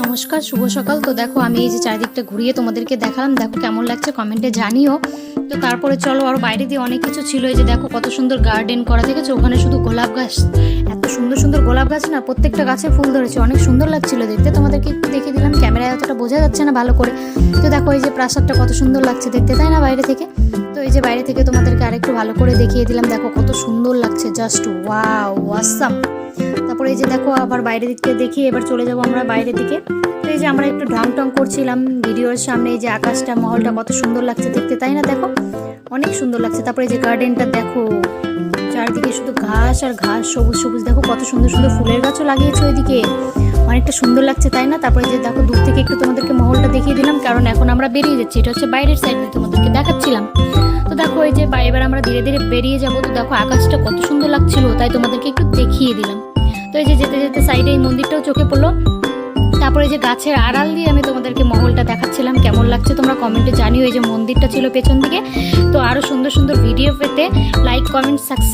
নমস্কার, শুভ সকাল। তো দেখো আমি এই যে চারিদিকটা ঘুরিয়ে তোমাদেরকে দেখালাম, দেখো কেমন লাগছে কমেন্টে জানিও। তো তারপরে চলো, আর বাইরে দিয়ে অনেক কিছু ছিল। এই যে দেখো কত সুন্দর গার্ডেন করা থেকেছে, ওখানে শুধু গোলাপ গাছ, এত সুন্দর সুন্দর গোলাপ গাছ না, প্রত্যেকটা গাছে ফুল ধরেছে, অনেক সুন্দর লাগছিল দেখতে। তোমাদেরকে একটু দেখিয়ে দিলাম, ক্যামেরায় অতটা বোঝা যাচ্ছে না ভালো করে। তো দেখো এই যে প্রাসাদটা কত সুন্দর লাগছে দেখতে, তাই না বাইরে থেকে? তো এই যে বাইরে থেকে তোমাদেরকে আরেকটু ভালো করে দেখিয়ে দিলাম, দেখো কত সুন্দর লাগছে, জাস্ট ওয়াও, অসাম। তারপরে এই যে দেখো আবার বাইরের দিকে দেখি, এবার চলে যাবো আমরা বাইরের দিকে। তো এই যে আমরা একটু ঢং টং করছিলাম ভিডিওর সামনে, এই যে আকাশটা, মহলটা কত সুন্দর লাগছে দেখতে, তাই না? দেখো অনেক সুন্দর লাগছে। তারপরে এই যে গার্ডেনটা দেখো, চারদিকে শুধু ঘাস আর ঘাস, সবুজ সবুজ, দেখো কত সুন্দর সুন্দর ফুলের গাছও লাগিয়েছে ওইদিকে, অনেকটা সুন্দর লাগছে, তাই না? তারপরে যে দেখো দূর থেকে একটু তোমাদেরকে মহলটা দেখিয়ে দিলাম, কারণ এখন আমরা বেরিয়ে যাচ্ছি, এটা হচ্ছে বাইরের সাইড দিয়ে তোমাদেরকে দেখাচ্ছিলাম। তো দেখো এই যে এবার আমরা ধীরে ধীরে বেরিয়ে যাবো। তো দেখো আকাশটা কত সুন্দর লাগছিল, তাই তোমাদেরকে একটু দেখিয়ে দিলাম। তো এই যে যেতে যেতে সাইডে এই মন্দিরটাও চোখে পড়লো। তারপরে যে গাছের আড়াল দিয়ে আমি তোমাদেরকে মহলটা দেখাচ্ছিলাম, কেমন লাগছে তোমরা কমেন্টে জানিও। এই যে মন্দিরটা ছিল পেছন দিকে। তো আরও সুন্দর সুন্দর ভিডিও পেতে লাইক, কমেন্ট, সাবস্ক্রাইব